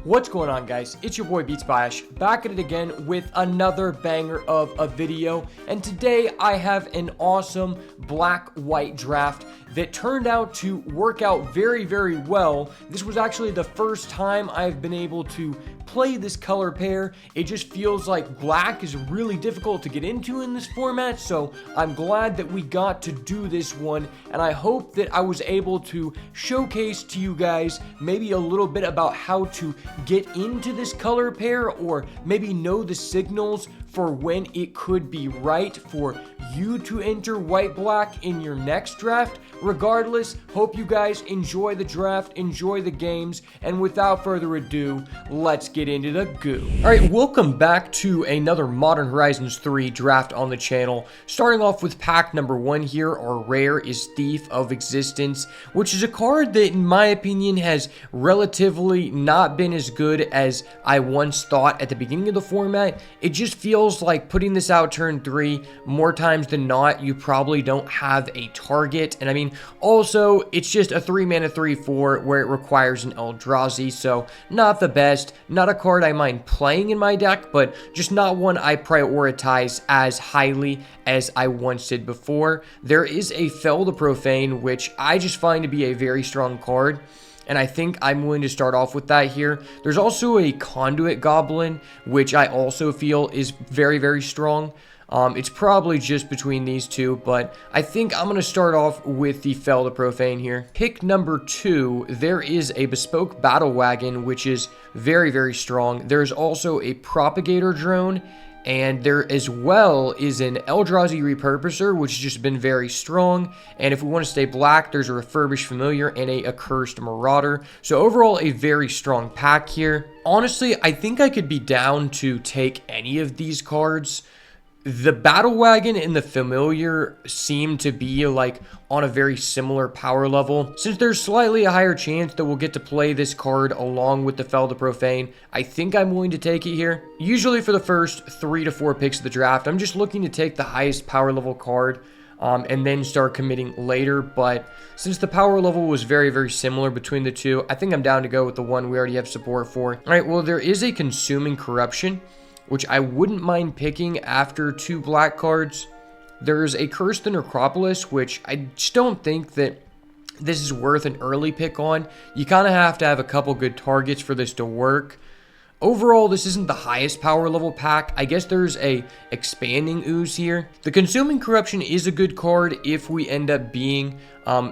What's going on, guys? It's your boy beatsbyash back at it again with another banger of a video, and today I have an awesome black-white draft that turned out to work out very well. This was actually the first time I've been able to play this color pair. It just feels like black is really difficult to get into in this format, so I'm glad that we got to do this one, and I hope that I was able to showcase to you guys maybe a little bit about how to get into this color pair, or maybe know the signals for when it could be right for you to enter white-black in your next draft. Regardless, hope you guys enjoy the draft, enjoy the games, and without further ado, let's get into the goo. Alright, welcome back to another Modern Horizons 3 draft on the channel. Starting off with pack number 1 here, our rare is Thief of Existence, which is a card that, in my opinion, has relatively not been as good as I once thought at the beginning of the format. It just feels like putting this out turn 3, more times than not, you probably don't have a target. And I mean, also, it's just a 3-mana 3/4 where it requires an Eldrazi, so not the best. Not a card I mind playing in my deck, but just not one I prioritize as highly as I once did before. There is a Fell the Profane, which I just find to be a very strong card, and I think I'm going to start off with that here. There's also a Conduit Goblin, which I also feel is very strong. It's probably just between these two, but I think I'm going to start off with the Fell the Profane here. Pick number 2, there is a Bespoke Battle Wagon, which is very strong. There's also a Propagator Drone, and there as well is an Eldrazi Repurposer, which has just been very strong. And if we want to stay black, there's a Refurbished Familiar and a Accursed Marauder. So overall, a very strong pack here. Honestly, I think I could be down to take any of these cards. The Battle Wagon and the Familiar seem to be like on a very similar power level. Since there's slightly a higher chance that we'll get to play this card along with the Fell the Profane, I think I'm willing to take it here. Usually for the first 3 to 4 picks of the draft, I'm just looking to take the highest power level card and then start committing later. But since the power level was very similar between the two, I think I'm down to go with the one we already have support for. All right, well, there is a Consuming Corruption, which I wouldn't mind picking after 2 black cards. There's a Curse the Necropolis, which I just don't think that this is worth an early pick on. You kind of have to have a couple good targets for this to work. Overall, this isn't the highest power level pack. I guess there's a Expanding Ooze here. The Consuming Corruption is a good card if we end up being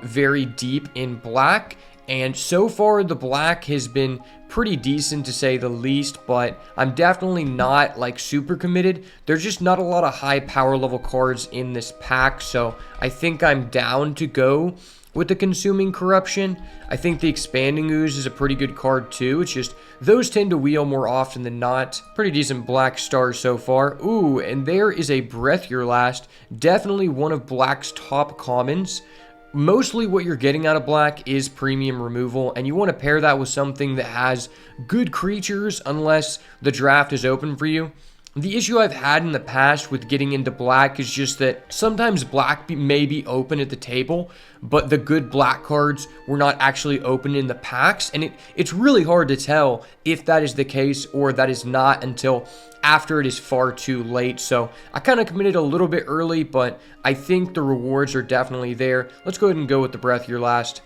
very deep in black. And so far, the black has been pretty decent to say the least, but I'm definitely not like super committed. There's just not a lot of high power level cards in this pack, so I think I'm down to go with the Consuming Corruption. I think the Expanding Ooze is a pretty good card too. It's just those tend to wheel more often than not. Pretty decent black stars so far. Ooh, and there is a Breath Your Last. Definitely one of black's top commons. Mostly what you're getting out of black is premium removal, and you want to pair that with something that has good creatures unless the draft is open for you. The issue I've had in the past with getting into black is just that sometimes black may be open at the table, but the good black cards were not actually open in the packs, and it's really hard to tell if that is the case or that is not until after it is far too late. So I kind of committed a little bit early, but I think the rewards are definitely there. Let's go ahead and go with the Breath Your Last.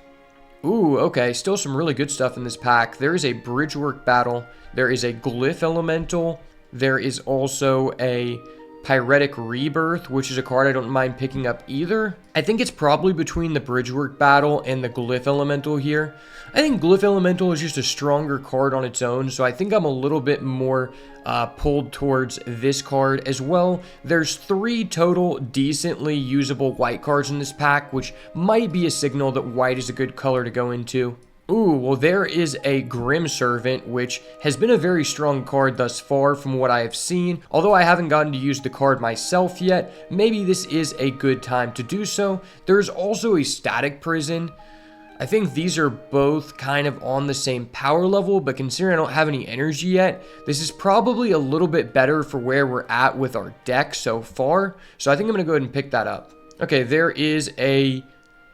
Ooh, okay, still some really good stuff in this pack. There is a Bridgework Battle. There is a Glyph Elemental. There is also a Pyretic Rebirth, which is a card I don't mind picking up either. I think it's probably between the Bridgework Battle and the Glyph Elemental here. I think Glyph Elemental is just a stronger card on its own, so I think I'm a little bit more pulled towards this card as well. There's 3 total decently usable white cards in this pack, which might be a signal that white is a good color to go into. Ooh, well, there is a Grim Servant, which has been a very strong card thus far from what I have seen. Although I haven't gotten to use the card myself yet, maybe this is a good time to do so. There's also a Static Prison. I think these are both kind of on the same power level, but considering I don't have any energy yet, this is probably a little bit better for where we're at with our deck so far. So I think I'm going to go ahead and pick that up. Okay, there is a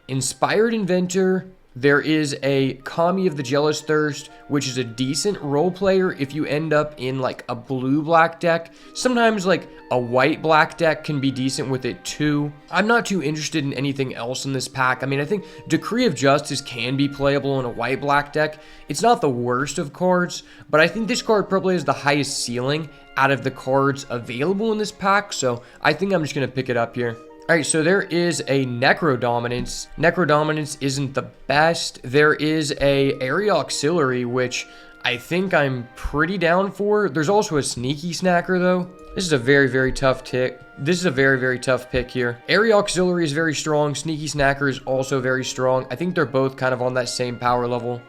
Inspired Inventor, There is a Kami of the Jealous Thirst, which is a decent role player if you end up in like a blue-black deck. Sometimes like a white-black deck can be decent with it too. I'm not too interested in anything else in this pack. I mean, I think Decree of Justice can be playable in a white-black deck. It's not the worst of cards, but I think this card probably has the highest ceiling out of the cards available in this pack, so I think I'm just going to pick it up here. Alright, so there is a Necro Dominance. Necro Dominance isn't the best. There is a Area Auxiliary, which I think I'm pretty down for. There's also a Sneaky Snacker, though. This is a very, very tough pick. This is a very, very tough pick here. Area Auxiliary is very strong. Sneaky Snacker is also very strong. I think they're both kind of on that same power level.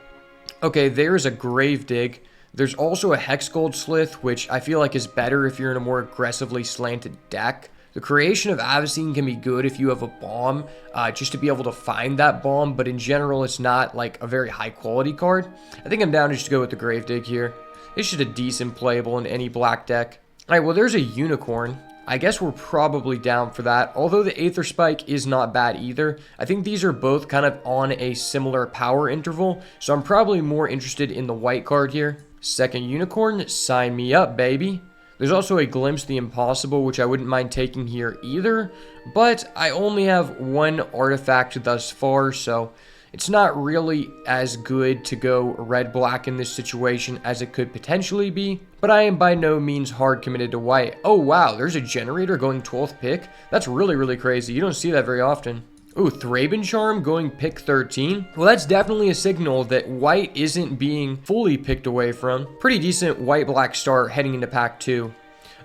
Okay, there's a Grave Dig. There's also a Hexgold Slith, which I feel like is better if you're in a more aggressively slanted deck. The Creation of Avacyn can be good if you have a bomb, just to be able to find that bomb, but in general, it's not like a very high quality card. I think I'm down just to go with the Grave Dig here. It's just a decent playable in any black deck. Alright, well, there's a Unicorn. I guess we're probably down for that, although the Aether Spike is not bad either. I think these are both kind of on a similar power interval, so I'm probably more interested in the white card here. Second Unicorn, sign me up, baby. There's also a Glimpse the Impossible, which I wouldn't mind taking here either, but I only have one artifact thus far, so it's not really as good to go red-black in this situation as it could potentially be, but I am by no means hard committed to white. Oh wow, there's a Generator going 12th pick? That's really, really crazy. You don't see that very often. Ooh, Thraben Charm going pick 13. Well, that's definitely a signal that white isn't being fully picked away from. Pretty decent white-black start heading into pack 2.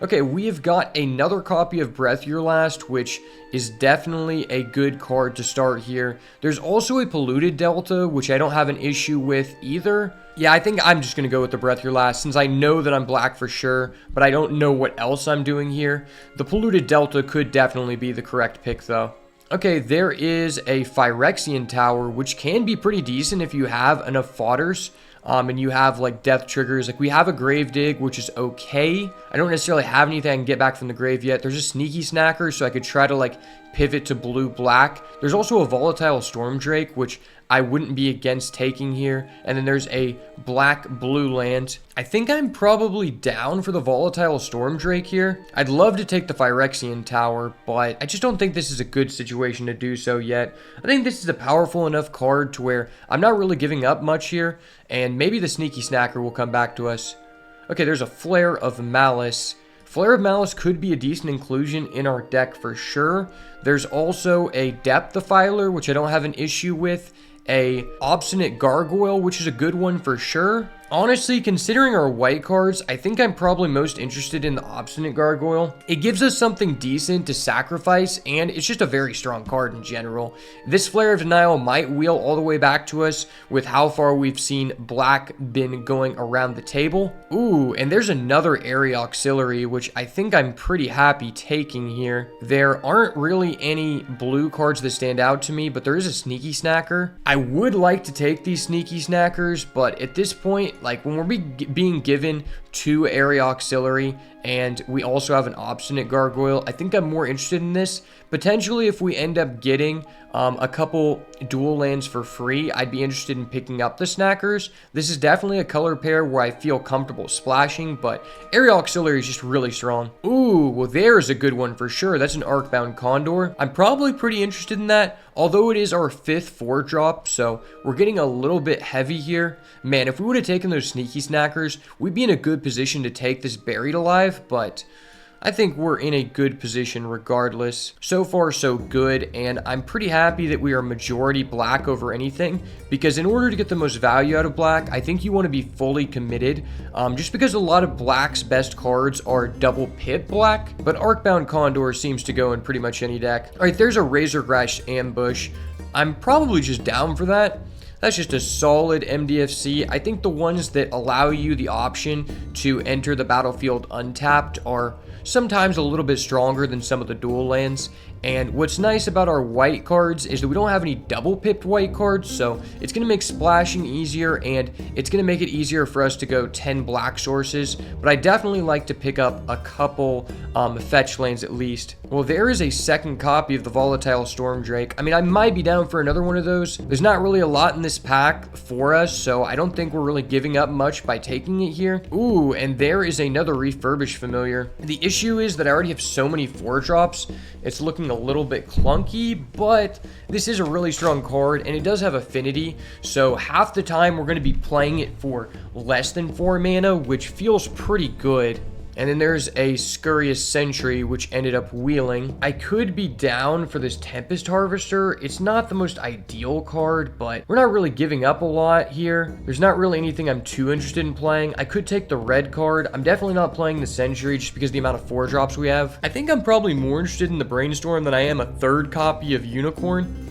Okay, we have got another copy of Breath Your Last, which is definitely a good card to start here. There's also a Polluted Delta, which I don't have an issue with either. Yeah, I think I'm just going to go with the Breath Your Last, since I know that I'm black for sure, but I don't know what else I'm doing here. The Polluted Delta could definitely be the correct pick, though. Okay, there is a Phyrexian Tower, which can be pretty decent if you have enough fodders. And you have like death triggers. Like we have a Grave Dig, which is okay. I don't necessarily have anything I can get back from the grave yet. There's a Sneaky Snacker, so I could try to like pivot to blue-black. There's also a Volatile Storm Drake, which I wouldn't be against taking here. And then there's a black-blue land. I think I'm probably down for the Volatile Storm Drake here. I'd love to take the Phyrexian Tower, but I just don't think this is a good situation to do so yet. I think this is a powerful enough card to where I'm not really giving up much here, and maybe the Sneaky Snacker will come back to us. Okay, there's a Flare of Malice. Flare of Malice could be a decent inclusion in our deck for sure. There's also a Depth Defiler, which I don't have an issue with. A Obstinate Gargoyle, which is a good one for sure. Honestly, considering our white cards, I think I'm probably most interested in the Obstinate Gargoyle. It gives us something decent to sacrifice, and it's just a very strong card in general. This Flare of Denial might wheel all the way back to us with how far we've seen black been going around the table. Ooh, and there's another Area Auxiliary, which I think I'm pretty happy taking here. There aren't really any blue cards that stand out to me, but there is a Sneaky Snacker. I would like to take these Sneaky Snackers, but at this point, like when we're being given 2 Area Auxiliary and we also have an Obstinate Gargoyle, I think I'm more interested in this. Potentially, if we end up getting a couple dual lands for free, I'd be interested in picking up the Snackers. This is definitely a color pair where I feel comfortable splashing, but Area Auxiliary is just really strong. Ooh, well there's a good one for sure. That's an Arcbound Condor. I'm probably pretty interested in that, although it is our 5th 4-drop, so we're getting a little bit heavy here. Man, if we would have taken those Sneaky Snackers, we'd be in a good position to take this Buried Alive, but I think we're in a good position regardless. So far, so good, and I'm pretty happy that we are majority black over anything, because in order to get the most value out of black, I think you want to be fully committed, just because a lot of black's best cards are double pit black, but Arcbound Condor seems to go in pretty much any deck. Alright, there's a Razorgrash Ambush. I'm probably just down for that. That's just a solid MDFC. I think the ones that allow you the option to enter the battlefield untapped are sometimes a little bit stronger than some of the dual lands. And what's nice about our white cards is that we don't have any double pipped white cards, so it's going to make splashing easier, and it's going to make it easier for us to go 10 black sources. But I definitely like to pick up a couple fetch lands at least. Well, there is a second copy of the Volatile Storm Drake. I mean, I might be down for another one of those. There's not really a lot in this pack for us, so I don't think we're really giving up much by taking it here. Ooh, and there is another refurbished familiar. The issue is that I already have so many 4-drops. It's looking a little bit clunky, but this is a really strong card, and it does have affinity, so half the time we're going to be playing it for less than 4 mana, which feels pretty good. And then there's a Scurrious Sentry, which ended up wheeling. I could be down for this Tempest Harvester. It's not the most ideal card, but we're not really giving up a lot here. There's not really anything I'm too interested in playing. I could take the red card. I'm definitely not playing the Sentry just because of the amount of 4-drops we have. I think I'm probably more interested in the Brainstorm than I am a third copy of Unicorn.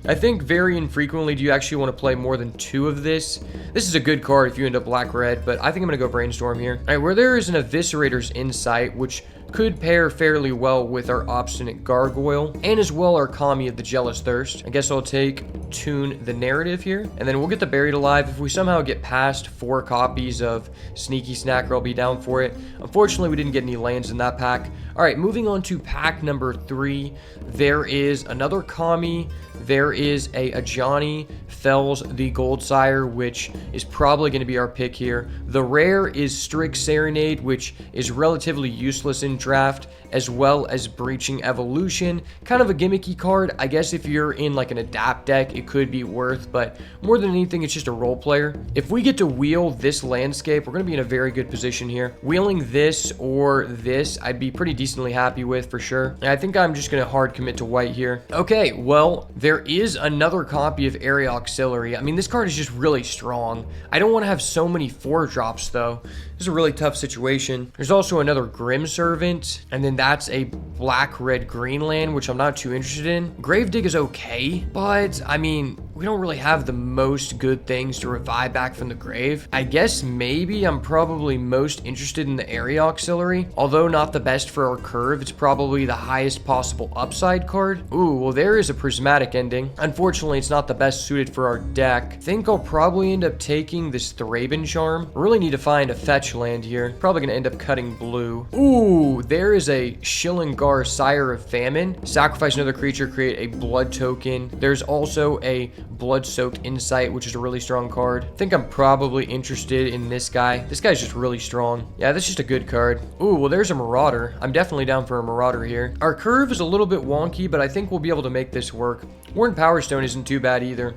I think very infrequently do you actually want to play more than 2 of this. This is a good card if you end up black-red, but I think I'm going to go Brainstorm here. All right, where there is an Eviscerator's Insight, which could pair fairly well with our Obstinate Gargoyle, and as well our Kami of the Jealous Thirst. I guess I'll take Tune the Narrative here, and then we'll get the Buried Alive. If we somehow get past 4 copies of Sneaky Snacker, I'll be down for it. Unfortunately, we didn't get any lands in that pack. All right, moving on to pack number 3. There is another Kami. There is a Ajani Fells the Goldsire, which is probably going to be our pick here. The rare is Strix Serenade, which is relatively useless in draft, as well as Breaching Evolution. Kind of a gimmicky card. I guess if you're in like an adapt deck, it could be worth, but more than anything, it's just a role player. If we get to wheel this landscape, we're going to be in a very good position here. Wheeling this or this, I'd be pretty decently happy with for sure. And I think I'm just going to hard commit to white here. Okay, well, there is another copy of Area Auxiliary. I mean, this card is just really strong. I don't want to have so many 4-drops though. This is a really tough situation. There's also another Grim Servant, and then that's a black, red, green land, which I'm not too interested in. Gravedigg is okay, but I mean, we don't really have the most good things to revive back from the grave. I guess maybe I'm probably most interested in the Area Auxiliary. Although not the best for our curve, it's probably the highest possible upside card. Ooh, well there is a Prismatic Ending. Unfortunately, it's not the best suited for our deck. I think I'll probably end up taking this Thraben Charm. I really need to find a fetch land here. Probably gonna end up cutting blue. Ooh, there is a Shillingar Sire of Famine. Sacrifice another creature, create a blood token. There's also a Blood-Soaked Insight, which is a really strong card. I think I'm probably interested in this guy. This guy's just really strong. Yeah, that's just a good card. Ooh, well there's a Marauder. I'm definitely down for a Marauder here. Our curve is a little bit wonky, but I think we'll be able to make this work. Worn Power Stone isn't too bad either.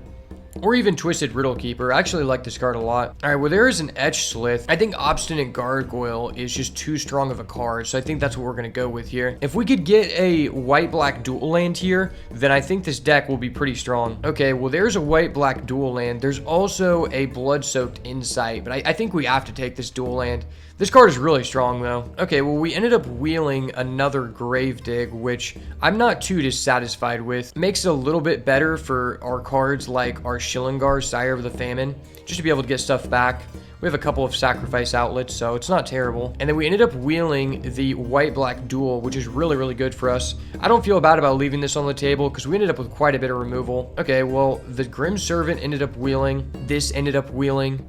Or even Twisted Riddle Keeper. I actually like this card a lot. All right, well, there is an Etch Slith. I think Obstinate Gargoyle is just too strong of a card, so I think that's what we're going to go with here. If we could get a white-black dual land here, then I think this deck will be pretty strong. Okay, well, there's a white-black dual land. There's also a Blood-Soaked Insight, but I think we have to take this dual land. This card is really strong, though. Okay, well, we ended up wheeling another Gravedigg, which I'm not too dissatisfied with. Makes it a little bit better for our cards like our Shillingar, Sire of the Famine, just to be able to get stuff back. We have a couple of sacrifice outlets, so it's not terrible. And then we ended up wheeling the white-black duel, which is really, really good for us. I don't feel bad about leaving this on the table because we ended up with quite a bit of removal. Okay, well, the Grim Servant ended up wheeling. This ended up wheeling.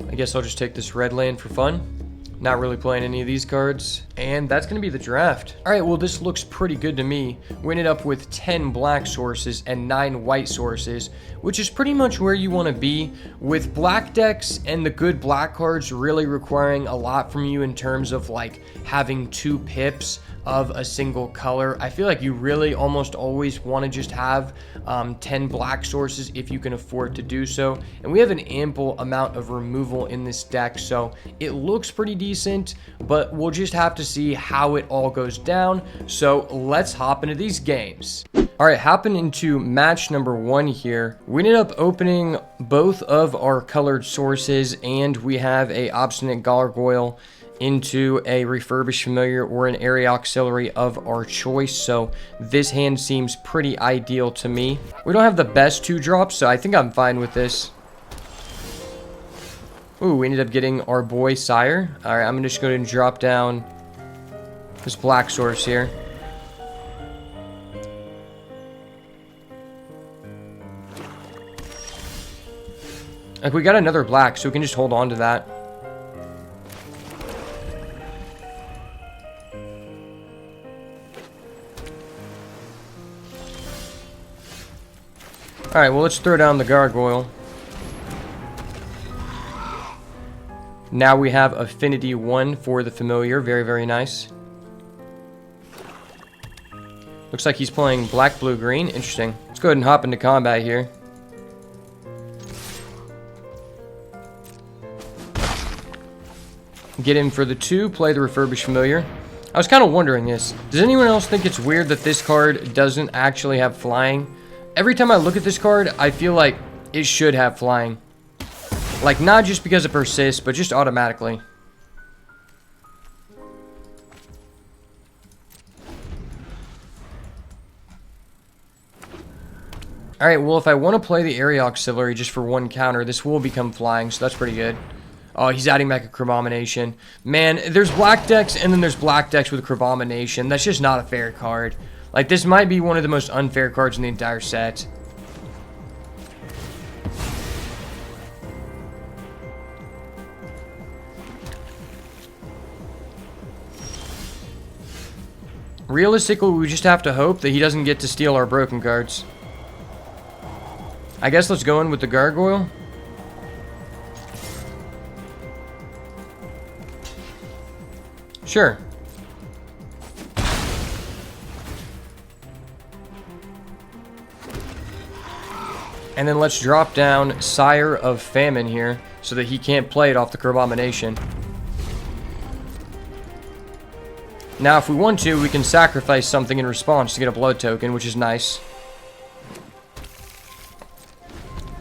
I guess I'll just take this red land for fun. Not really playing any of these cards. And that's going to be the draft. All right, well, this looks pretty good to me. We ended up with 10 black sources and 9 white sources, which is pretty much where you want to be, with black decks and the good black cards really requiring a lot from you in terms of like having 2 pips of a single color. I feel like you really almost always want to just have 10 black sources if you can afford to do so. And we have an ample amount of removal in this deck, so it looks pretty decent, but we'll just have to see how it all goes down. So let's hop into these games. All right, hopping into match number 1 here. We ended up opening both of our colored sources, and we have a Obstinate Gargoyle into a refurbished familiar or an area auxiliary of our choice, so this hand seems pretty ideal to me. We don't have the best 2 drops, so I think I'm fine with this. Ooh, we ended up getting our boy Sire. All right, I'm just going to drop down this black source here. Like, we got another black, so we can just hold on to that. Alright, well, let's throw down the Gargoyle. Now we have Affinity 1 for the Familiar. Very, very nice. Looks like he's playing black, blue, green. Interesting. Let's go ahead and hop into combat here. Get in for the 2, play the Refurbished Familiar. I was kind of wondering this. Does anyone else think it's weird that this card doesn't actually have flying? Every time I look at this card, I feel like it should have flying. Like, not just because it persists, but just automatically. Alright, well, if I want to play the Area Auxiliary just for 1 counter, this will become flying, so that's pretty good. Oh, he's adding back a Crabomination. Man, there's black decks, and then there's black decks with Crabomination. That's just not a fair card. Like, this might be one of the most unfair cards in the entire set. Realistically, we just have to hope that he doesn't get to steal our broken cards. I guess let's go in with the Gargoyle. Sure. And then let's drop down Sire of Famine here, so that he can't play it off the Crabomination. Now, if we want to, we can sacrifice something in response to get a blood token, which is nice.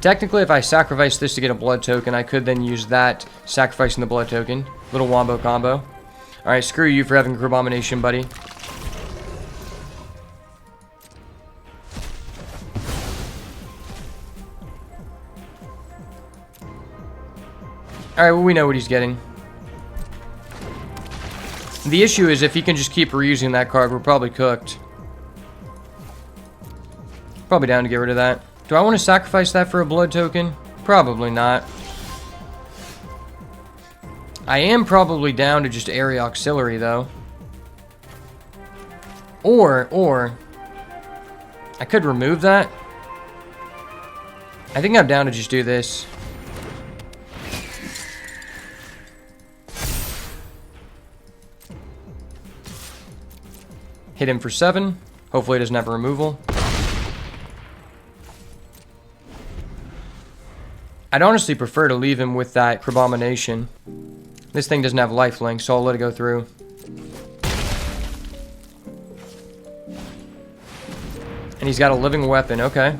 Technically, if I sacrifice this to get a blood token, I could then use that, sacrificing the blood token. Little wombo combo. Alright, screw you for having Crabomination, buddy. Alright, well, we know what he's getting. The issue is if he can just keep reusing that card, we're probably cooked. Probably down to get rid of that. Do I want to sacrifice that for a blood token? Probably not. I am probably down to just Area Auxiliary, though. Or... I could remove that. I think I'm down to just do this. Hit him for 7. Hopefully it doesn't have a removal. I'd honestly prefer to leave him with that Crabomination. This thing doesn't have lifelink, so I'll let it go through. And he's got a living weapon, okay.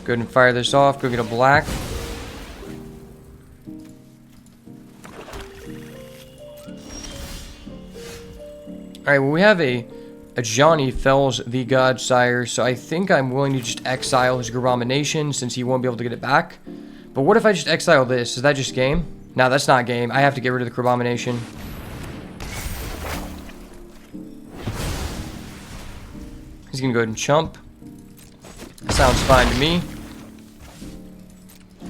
Go ahead and fire this off, go get a black. Alright, well, we have a Johnny Fells the Godsire, so I think I'm willing to just exile his Crabomination since he won't be able to get it back. But what if I just exile this? Is that just game? No, that's not game. I have to get rid of the Crabomination. He's gonna go ahead and chump. Sounds fine to me.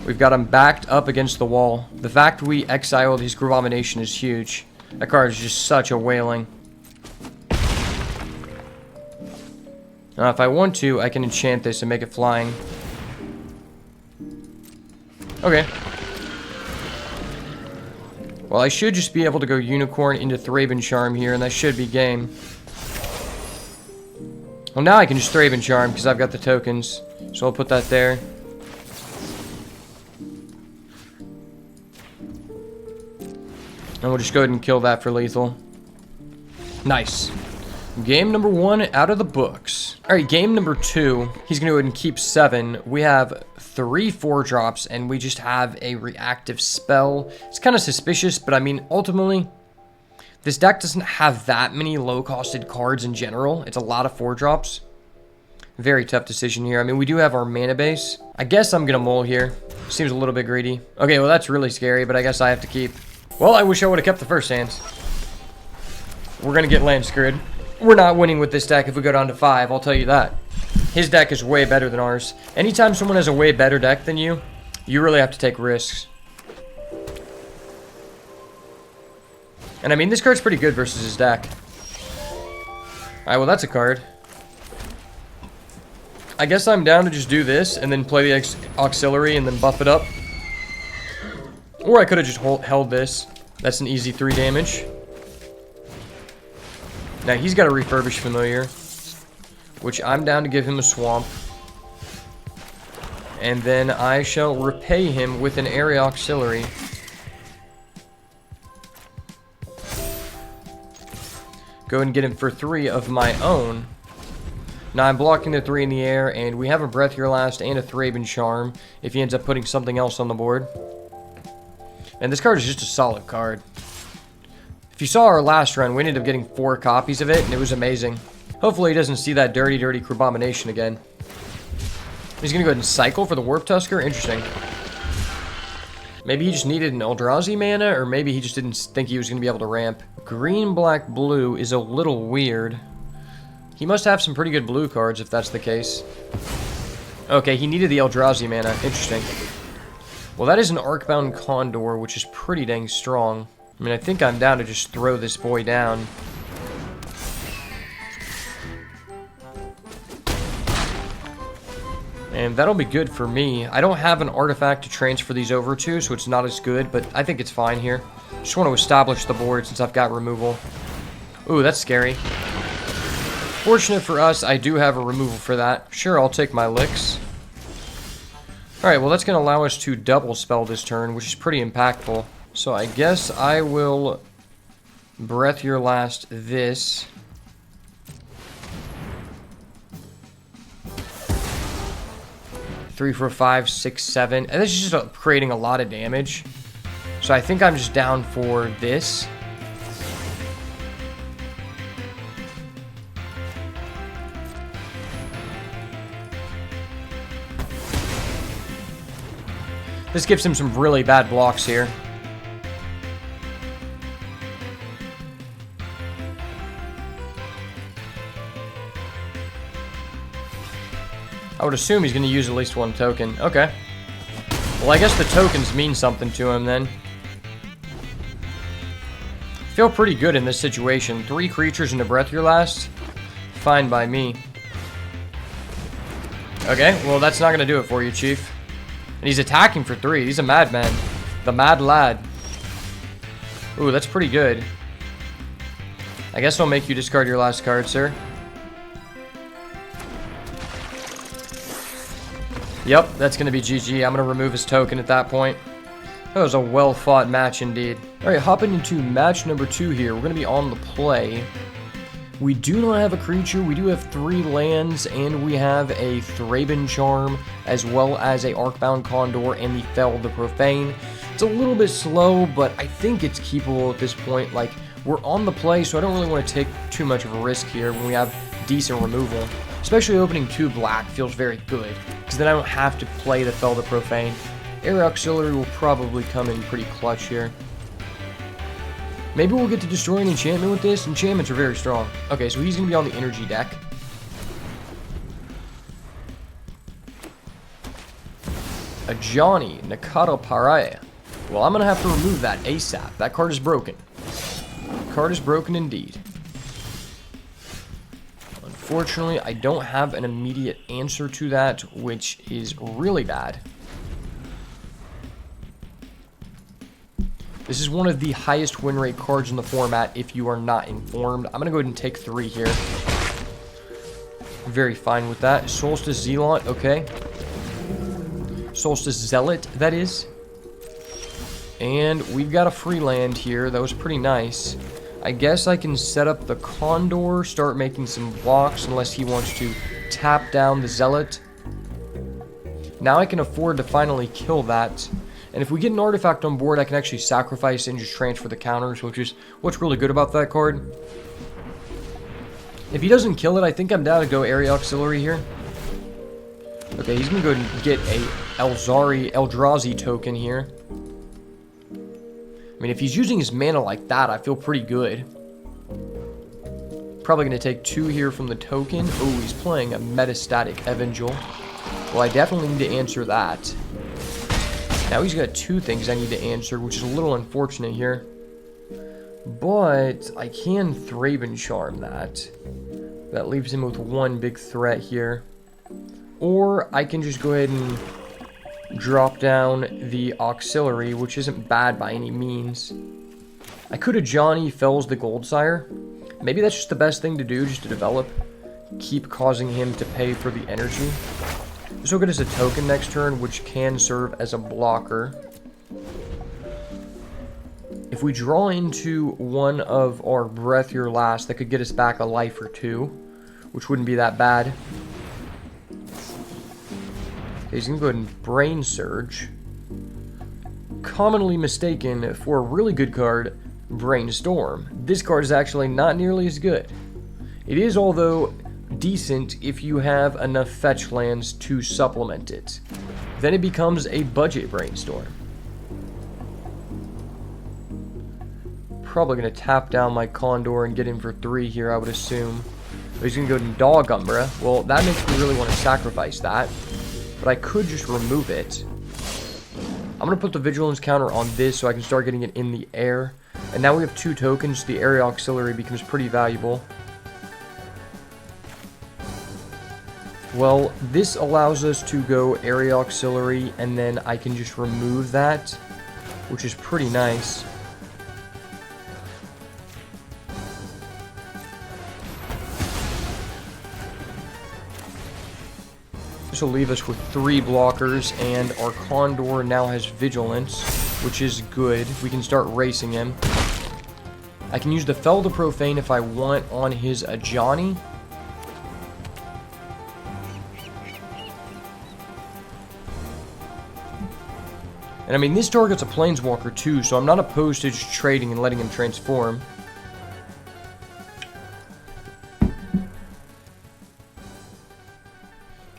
We've got him backed up against the wall. The fact we exiled his Crabomination is huge. That card is just such a wailing. Now, if I want to, I can enchant this and make it flying. Okay. Well, I should just be able to go Unicorn into Thraben Charm here, and that should be game. Well, now I can just Thraben Charm, because I've got the tokens. So I'll put that there. And we'll just go ahead and kill that for lethal. Nice. Game number 1 out of the books. Alright, game number 2. He's going to go ahead and keep 7. We have 3 4-drops, and we just have a reactive spell. It's kind of suspicious, but I mean, ultimately, this deck doesn't have that many low-costed cards in general. It's a lot of 4-drops. Very tough decision here. I mean, we do have our mana base. I guess I'm going to mull here. Seems a little bit greedy. Okay, well, that's really scary, but I guess I have to keep. Well, I wish I would have kept the first hands. We're going to get land screwed. We're not winning with this deck if we go down to 5, I'll tell you that. His deck is way better than ours. Anytime someone has a way better deck than you, you really have to take risks. And I mean, this card's pretty good versus his deck. Alright, well, that's a card. I guess I'm down to just do this and then play the auxiliary and then buff it up. Or I could have just held this. That's an easy 3 damage. Now, he's got a refurbished familiar, which I'm down to give him a swamp. And then I shall repay him with an area auxiliary. Go ahead and get him for 3 of my own. Now I'm blocking the 3 in the air, and we have a Breath Your Last and a Thraben Charm if he ends up putting something else on the board. And this card is just a solid card. If you saw our last run, we ended up getting 4 copies of it, and it was amazing. Hopefully he doesn't see that dirty Crabomination again. He's going to go ahead and cycle for the Warp Tusker? Interesting. Maybe he just needed an Eldrazi mana, or maybe he just didn't think he was going to be able to ramp. Green, black, blue is a little weird. He must have some pretty good blue cards if that's the case. Okay, he needed the Eldrazi mana. Interesting. Well, that is an Arcbound Condor, which is pretty dang strong. I mean, I think I'm down to just throw this boy down. And that'll be good for me. I don't have an artifact to transfer these over to, so it's not as good, but I think it's fine here. Just want to establish the board since I've got removal. Ooh, that's scary. Fortunate for us, I do have a removal for that. Sure, I'll take my licks. Alright, well that's going to allow us to double spell this turn, which is pretty impactful. So I guess I will Breath Your Last this. Three, 4, 5, 6, 7. And this is just creating a lot of damage. So I think I'm just down for this. This gives him some really bad blocks here. I would assume he's going to use at least 1 token. Okay. Well, I guess the tokens mean something to him then. Feel pretty good in this situation. 3 creatures into Breath Your Last. Fine by me. Okay, well that's not going to do it for you, Chief. And he's attacking for 3. He's a madman. The mad lad. Ooh, that's pretty good. I guess I'll make you discard your last card, sir. Yep, that's going to be GG. I'm going to remove his token at that point. That was a well-fought match indeed. Alright, hopping into match number 2 here. We're going to be on the play. We do not have a creature. We do have 3 lands, and we have a Thraben Charm, as well as a Arcbound Condor and the Fell the Profane. It's a little bit slow, but I think it's keepable at this point. Like, we're on the play, so I don't really want to take too much of a risk here when we have decent removal. Especially opening 2 black feels very good, because then I don't have to play the Fell the Profane. Air Auxiliary will probably come in pretty clutch here. Maybe we'll get to destroy an enchantment with this. Enchantments are very strong. Okay, so he's going to be on the energy deck. A Johnny Nakata Paraya. Well, I'm going to have to remove that ASAP. That card is broken. Card is broken indeed. Unfortunately, I don't have an immediate answer to that, which is really bad. This is one of the highest win rate cards in the format if you are not informed. I'm going to go ahead and take 3 here. Very fine with that. Solstice Zealot, okay. Solstice Zealot, that is. And we've got a free land here. That was pretty nice. I guess I can set up the Condor, start making some blocks unless he wants to tap down the Zealot. Now I can afford to finally kill that. And if we get an artifact on board, I can actually sacrifice and just transfer the counters, which is what's really good about that card. If he doesn't kill it, I think I'm down to go Area Auxiliary here. Okay, he's going to go ahead and get a Eldrazi token here. I mean, if he's using his mana like that, I feel pretty good. Probably going to take 2 here from the token. Oh, he's playing a metastatic Evangel. Well, I definitely need to answer that. Now he's got 2 things I need to answer, which is a little unfortunate here. But I can Thraben Charm that. That leaves him with 1 big threat here. Or I can just go ahead and drop down the Auxiliary, which isn't bad by any means. I could have Johnny Fells the Goldsire. Maybe that's just the best thing to do, just to develop. Keep causing him to pay for the energy. This will get us a token next turn, which can serve as a blocker. If we draw into one of our Breath Your Last, that could get us back a life or 2, which wouldn't be that bad. Okay, he's going to go ahead and Brain Surge. Commonly mistaken for a really good card, Brainstorm. This card is actually not nearly as good. It is, although, decent if you have enough fetch lands to supplement it. Then it becomes a budget Brainstorm. Probably going to tap down my Condor and get in for 3 here, I would assume. But he's going to go to Dog Umbra. Well, that makes me really want to sacrifice that. But I could just remove it. I'm going to put the Vigilance counter on this so I can start getting it in the air. And now we have 2 tokens. The Area Auxiliary becomes pretty valuable. Well, this allows us to go Area Auxiliary, and then I can just remove that, which is pretty nice. This will leave us with 3 blockers, and our Condor now has Vigilance, which is good. We can start racing him. I can use the Fell the Profane if I want on his Ajani. And I mean, this target's a Planeswalker too, so I'm not opposed to just trading and letting him transform.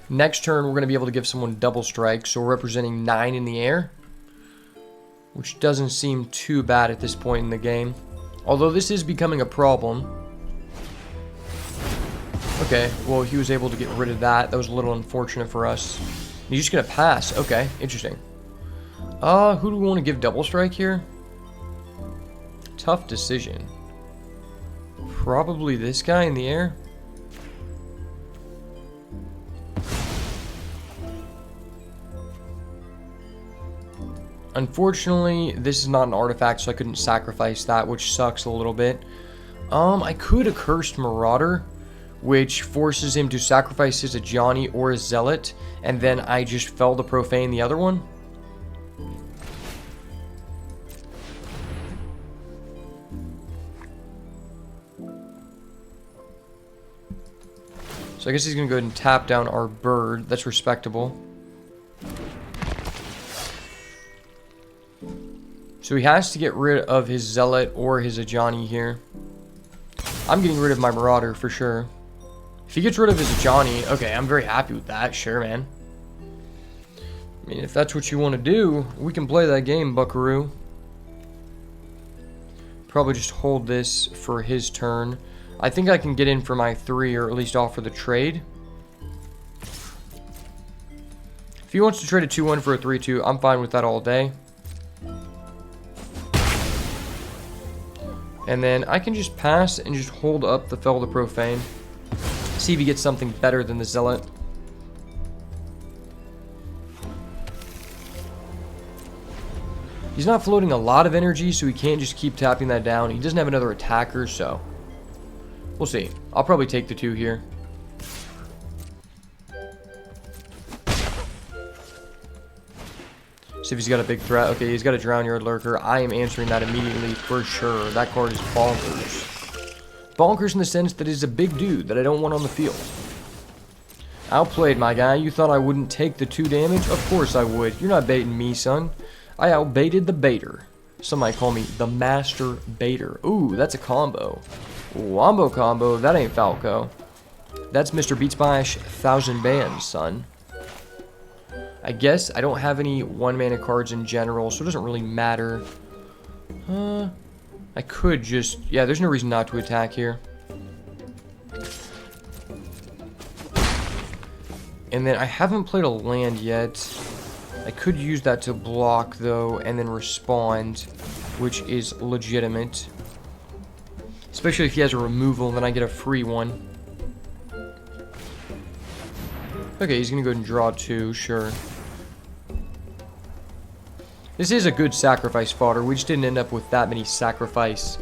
Next turn, we're going to be able to give someone double strike, so we're representing 9 in the air, which doesn't seem too bad at this point in the game. Although this is becoming a problem. Okay, well, he was able to get rid of that. That was a little unfortunate for us. He's just going to pass. Okay, interesting. Who do we want to give double strike here? Tough decision. Probably this guy in the air. Unfortunately, this is not an artifact, so I couldn't sacrifice that, which sucks a little bit. I could Accursed Marauder, which forces him to sacrifice his Ajani or his Zealot, and then I just Fell the Profane the other one. So I guess he's going to go ahead and tap down our bird. That's respectable. So he has to get rid of his Zealot or his Ajani here. I'm getting rid of my Marauder for sure. If he gets rid of his Ajani, okay, I'm very happy with that. Sure, man. I mean, if that's what you want to do, we can play that game, buckaroo. Probably just hold this for his turn. I think I can get in for my 3, or at least offer the trade. If he wants to trade a 2-1 for a 3-2, I'm fine with that all day. And then I can just pass and just hold up the Fell the Profane. See if he gets something better than the Zealot. He's not floating a lot of energy, so he can't just keep tapping that down. He doesn't have another attacker, so we'll see. I'll probably take the 2 here. See if he's got a big threat. Okay, he's got a Drown Yard Lurker. I am answering that immediately for sure. That card is bonkers. Bonkers in the sense that he's a big dude that I don't want on the field. Outplayed, my guy. You thought I wouldn't take the 2 damage? Of course I would. You're not baiting me, son. I outbaited the baiter. Some might call me the master baiter. Ooh, that's a combo. Wombo combo. That ain't Falco. That's Mr. beatsbyash 1000 bands, son. I guess I don't have any 1-mana cards in general, so it doesn't really matter. I could just... Yeah, there's no reason not to attack here. And then I haven't played a land yet. I could use that to block, though, and then respond, which is legitimate. Especially if he has a removal, then I get a free one. Okay, he's going to go ahead and draw 2, sure. This is a good sacrifice fodder. We just didn't end up with that many sacrifice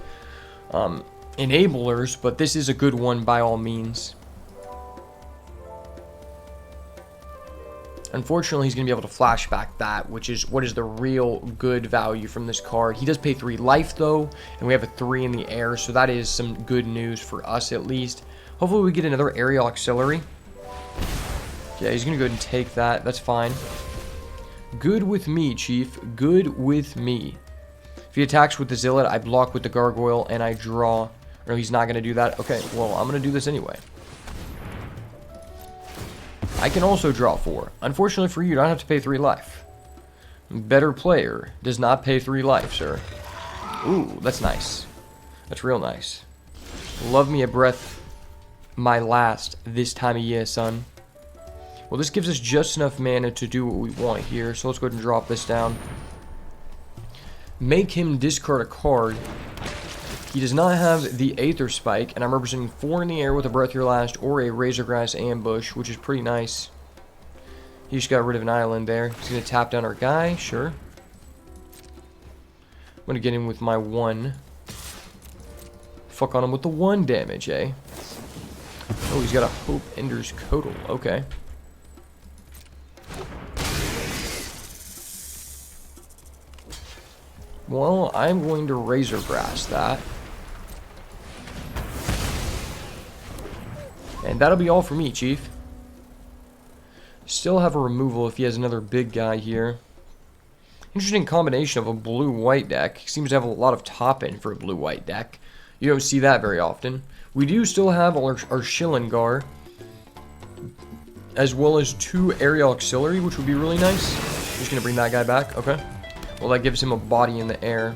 enablers, but this is a good one by all means. Unfortunately, he's going to be able to flashback that, which is what is the real good value from this card. He does pay 3 life, though, and we have a 3 in the air, so that is some good news for us, at least. Hopefully, we get another aerial auxiliary. Yeah, he's going to go ahead and take that. That's fine. Good with me, Chief. Good with me. If he attacks with the Zealot, I block with the Gargoyle, and I draw. No, he's not going to do that. Okay, well, I'm going to do this anyway. I can also draw 4. Unfortunately for you, I don't have to pay 3 life. Better player does not pay 3 life, sir. Ooh, that's nice. That's real nice. Love me a breath. My last this time of year, son. Well, this gives us just enough mana to do what we want here, so let's go ahead and drop this down. Make him discard a card. He does not have the Aether Spike, and I'm representing 4 in the air with a Breath Your Last or a Razorgrass Ambush, which is pretty nice. He just got rid of an island there. He's going to tap down our guy, sure. I'm going to get him with my 1. Fuck on him with the 1 damage, eh? Oh, he's got a Hope Ender's Codal, okay. Well, I'm going to Razorgrass that. And that'll be all for me, Chief. Still have a removal if he has another big guy here. Interesting combination of a blue-white deck. Seems to have a lot of top-end for a blue-white deck. You don't see that very often. We do still have our Shillingar, as well as 2 aerial auxiliary, which would be really nice. Just going to bring that guy back. Okay. Well, that gives him a body in the air.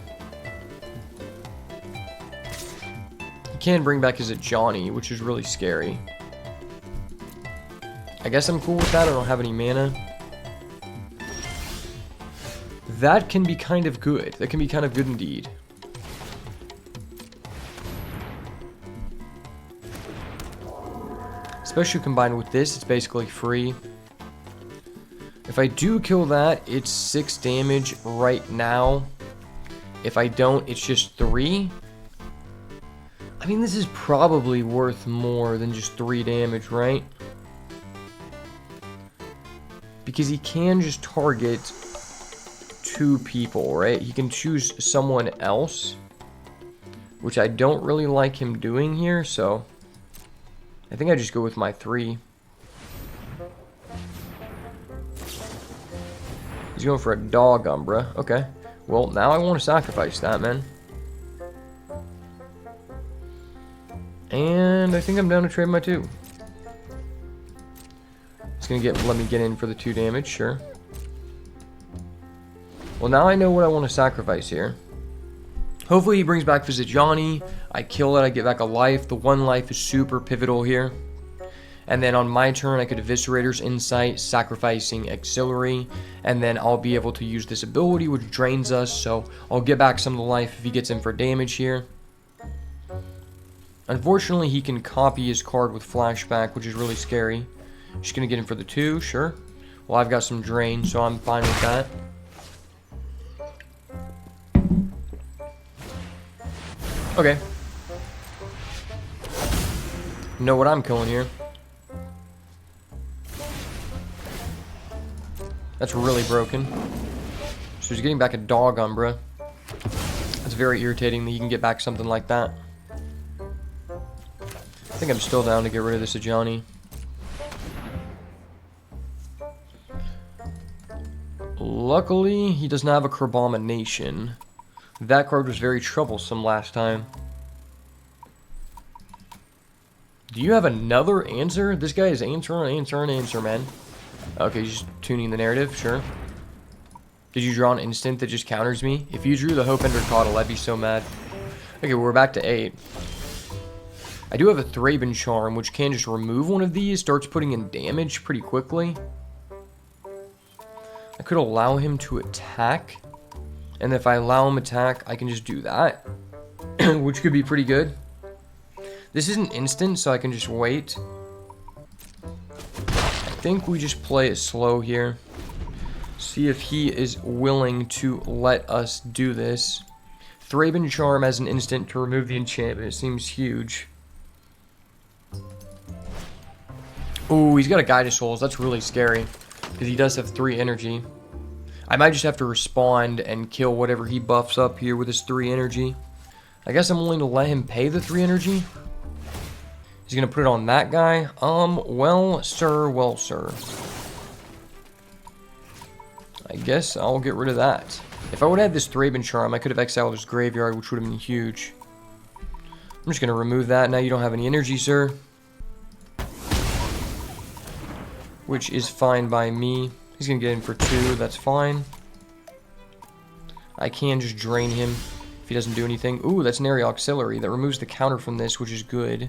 He can bring back his Johnny, which is really scary. I guess I'm cool with that. I don't have any mana. That can be kind of good. That can be kind of good indeed. Especially combined with this, it's basically free. If I do kill that, it's 6 damage right now. If I don't, it's just 3. I mean, this is probably worth more than just 3 damage, right? Because he can just target 2 people, right? He can choose someone else, which I don't really like him doing here, so I think I just go with my 3. He's going for a Dog Umbra. Okay. Well, now I want to sacrifice that, man. And I think I'm down to trade my 2. It's going to let me get in for the 2 damage, sure. Well, now I know what I want to sacrifice here. Hopefully he brings back Johnny. I kill it, I get back a life. The 1 life is super pivotal here. And then on my turn, I could Eviscerator's Insight, sacrificing Auxiliary, and then I'll be able to use this ability, which drains us, so I'll get back some of the life if he gets in for damage here. Unfortunately, he can copy his card with Flashback, which is really scary. Just gonna get him for the 2, sure. Well, I've got some drain, so I'm fine with that. Okay. Know what I'm killing here. That's really broken. So he's getting back a Dog Umbra. That's very irritating that he can get back something like that. I think I'm still down to get rid of this Johnny. Luckily, he doesn't have a Crabomination. That card was very troublesome last time. Do you have another answer? This guy is answer, man. Okay, he's just tuning the narrative, sure. Did you draw an instant that just counters me? If you drew the Hope Ender Coddle, I'd be so mad. Okay, we're back to 8. I do have a Thraben Charm, which can just remove one of these, starts putting in damage pretty quickly. I could allow him to attack, and if I allow him attack, I can just do that, which could be pretty good. This isn't instant, so I can just wait. I think we just play it slow here. See if he is willing to let us do this. Thraben Charm as an instant to remove the enchantment. It seems huge. Ooh, he's got a Guide of Souls. That's really scary, because he does have 3 energy. I might just have to respond and kill whatever he buffs up here with his 3 energy. I guess I'm willing to let him pay the 3 energy. He's going to put it on that guy. Well, sir, well, sir. I guess I'll get rid of that. If I would have had this Thraben Charm, I could have exiled his graveyard, which would have been huge. I'm just going to remove that. Now you don't have any energy, sir. Which is fine by me. He's going to get in for 2. That's fine. I can just drain him if he doesn't do anything. Ooh, that's an Area Auxiliary. That removes the counter from this, which is good.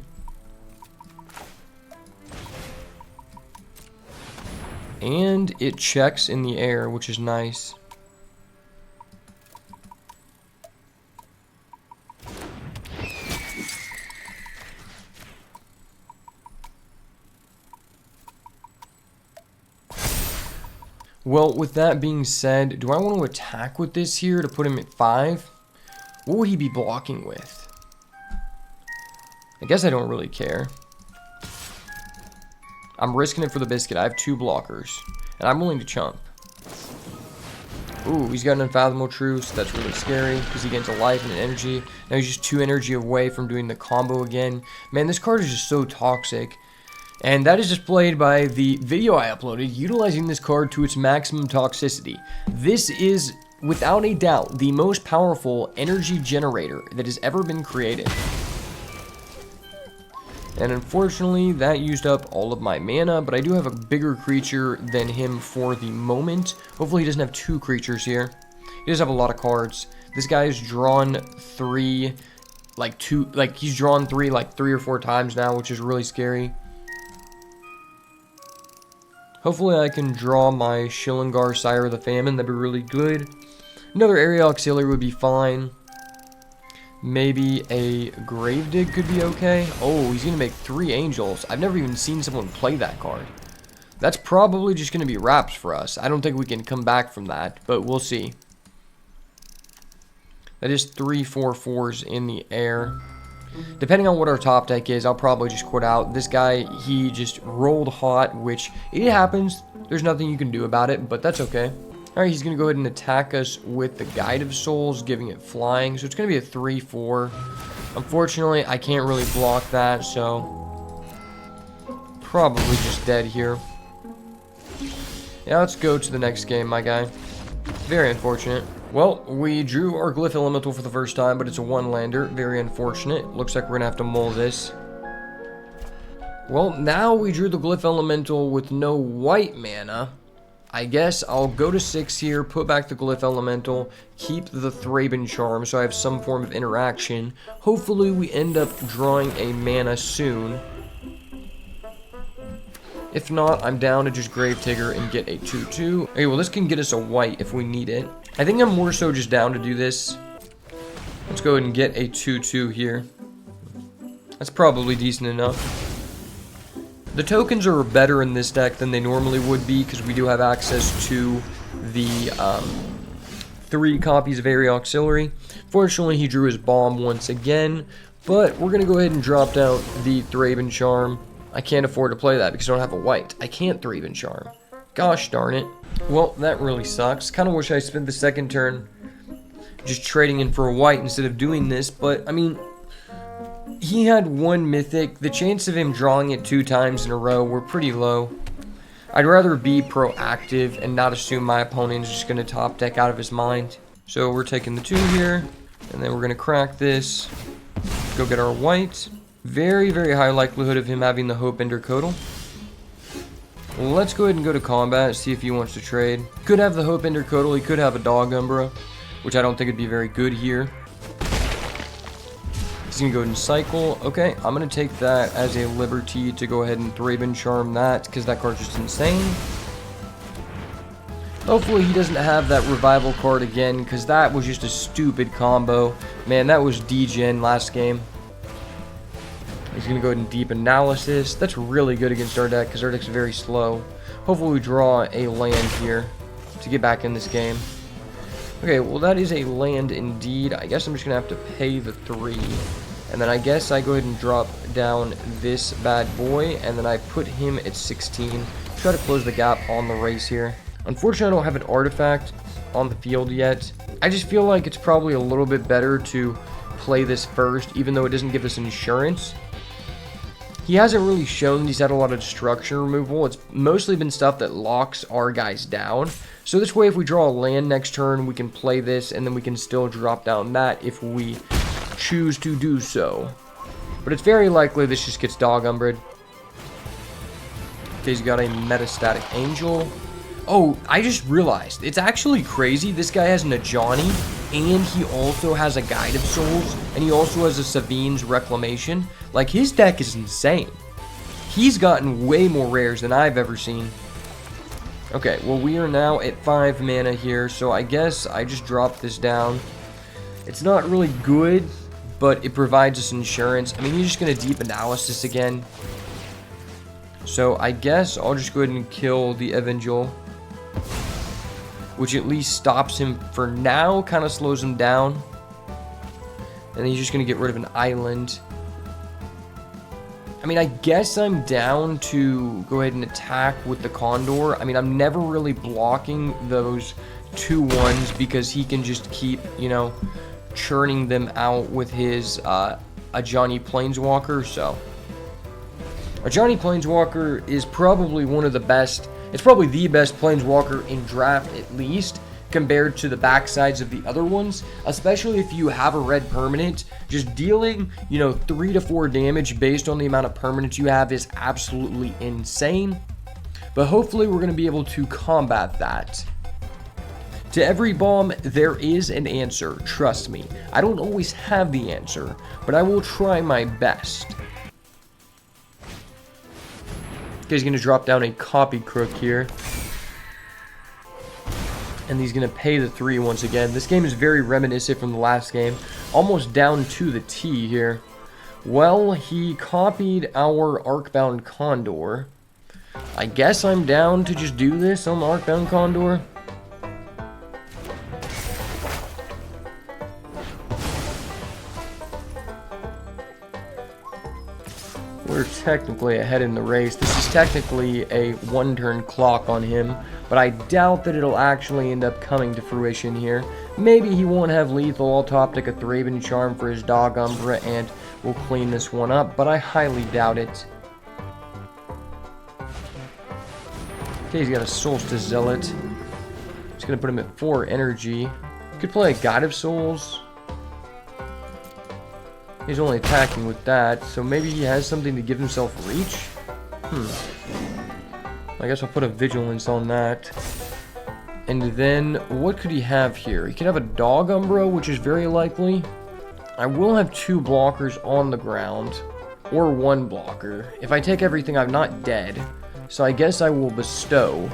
And it checks in the air, which is nice. Well, with that being said, do I want to attack with this here to put him at 5? What would he be blocking with? I guess I don't really care. I'm risking it for the biscuit. I have 2 blockers, and I'm willing to chump. Ooh, he's got an Unfathomable Truce. That's really scary, because he gains a life and an energy. Now he's just 2 energy away from doing the combo again. Man, this card is just so toxic. And that is displayed by the video I uploaded, utilizing this card to its maximum toxicity. This is, without a doubt, the most powerful energy generator that has ever been created. And unfortunately, that used up all of my mana, but I do have a bigger creature than him for the moment. Hopefully he doesn't have 2 creatures here. He does have a lot of cards. This guy's drawn 3, he's drawn 3 like 3 or 4 times now, which is really scary. Hopefully I can draw my Shillingar, Sire of the Famine. That'd be really good. Another Area Auxiliary would be fine. Maybe a Gravedigg could be okay. Oh, he's going to make 3 Angels. I've never even seen someone play that card. That's probably just going to be wraps for us. I don't think we can come back from that, but we'll see. That is 3 4/4s in the air. Depending on what our top deck is, I'll probably just quit out. This guy, he just rolled hot, which it happens. There's nothing you can do about it, but that's okay. Alright, he's going to go ahead and attack us with the Guide of Souls, giving it flying. So it's going to be a 3/4. Unfortunately, I can't really block that, so probably just dead here. Yeah, let's go to the next game, my guy. Very unfortunate. Well, we drew our Glyph Elemental for the first time, but it's a 1-lander. Very unfortunate. Looks like we're going to have to mull this. Well, now we drew the Glyph Elemental with no white mana. I guess I'll go to 6 here, put back the Glyph Elemental, keep the Thraben Charm so I have some form of interaction. Hopefully we end up drawing a mana soon. If not, I'm down to just Gravedigger and get a 2/2. Okay, well this can get us a white if we need it. I think I'm more so just down to do this. Let's go ahead and get a 2/2 here. That's probably decent enough. The tokens are better in this deck than they normally would be because we do have access to the 3 copies of Area Auxiliary. Fortunately, he drew his bomb once again, but we're going to go ahead and drop down the Thraben Charm. I can't afford to play that because I don't have a white. I can't Thraben Charm. Gosh darn it. Well, that really sucks. Kind of wish I spent the second turn just trading in for a white instead of doing this, but I mean, he had 1 mythic. The chance of him drawing it 2 times in a row were pretty low. I'd rather be proactive and not assume my opponent is just going to top deck out of his mind. So we're taking the 2 here, and then we're going to crack this. Go get our white. Very, very high likelihood of him having the Hope Ender Coddle. Let's go ahead and go to combat, see if he wants to trade. Could have the Hope Intercodal, he could have a Dog Umbra, which I don't think would be very good here. He's going to go ahead and cycle. Okay, I'm going to take that as a liberty to go ahead and Thraben Charm that, because that card's just insane. Hopefully he doesn't have that Revival card again, because that was just a stupid combo. Man, that was degen last game. He's going to go ahead and Deep Analysis. That's really good against our deck, because our deck's very slow. Hopefully we draw a land here to get back in this game. Okay, well that is a land indeed. I guess I'm just going to have to pay the 3. And then I guess I go ahead and drop down this bad boy, and then I put him at 16. Try to close the gap on the race here. Unfortunately, I don't have an artifact on the field yet. I just feel like it's probably a little bit better to play this first, even though it doesn't give us insurance. He hasn't really shown that he's had a lot of destruction removal. It's mostly been stuff that locks our guys down. So this way, if we draw a land next turn, we can play this, and then we can still drop down that if we choose to do so. But it's very likely this just gets Dog Umbred. Okay, he's got a Metastatic Angel. Oh, I just realized, it's actually crazy. This guy has an Ajani, and he also has a Guide of Souls, and he also has a Savine's Reclamation. Like, his deck is insane. He's gotten way more rares than I've ever seen. Okay, well, we are now at 5 mana here, so I guess I just drop this down. It's not really good, but it provides us insurance. I mean, he's just going to Deep Analysis again. So I guess I'll just go ahead and kill the Evangel, which at least stops him for now, kind of slows him down. And then he's just going to get rid of an island. I mean, I guess I'm down to go ahead and attack with the Condor. I mean, I'm never really blocking those 2/1s because he can just keep, you know, churning them out with his Ajani Planeswalker. So Ajani Planeswalker is probably one of the best. It's probably the best Planeswalker in draft, at least, compared to the backsides of the other ones, especially if you have a red permanent. Just dealing, you know, 3 to 4 damage based on the amount of permanents you have is absolutely insane. But hopefully we're going to be able to combat that. To every bomb, there is an answer, trust me. I don't always have the answer, but I will try my best. Okay, he's going to drop down a Copy Crook here. And he's going to pay the 3 once again. This game is very reminiscent from the last game. Almost down to the T here. Well, he copied our Arcbound Condor. I guess I'm down to just do this on the Arcbound Condor. We're technically ahead in the race. This is technically a 1-turn clock on him, but I doubt that it'll actually end up coming to fruition here. Maybe he won't have lethal. I'll top deck a Thraben Charm for his Dog Umbra, and we'll clean this one up, but I highly doubt it. Okay, he's got a Solstice Zealot. Just gonna put him at 4 energy. Could play a Guide of Souls. He's only attacking with that, so maybe he has something to give himself reach? I guess I'll put a Vigilance on that. And then, what could he have here? He could have a Dog Umbra, which is very likely. I will have 2 blockers on the ground, or 1 blocker. If I take everything, I'm not dead. So I guess I will bestow,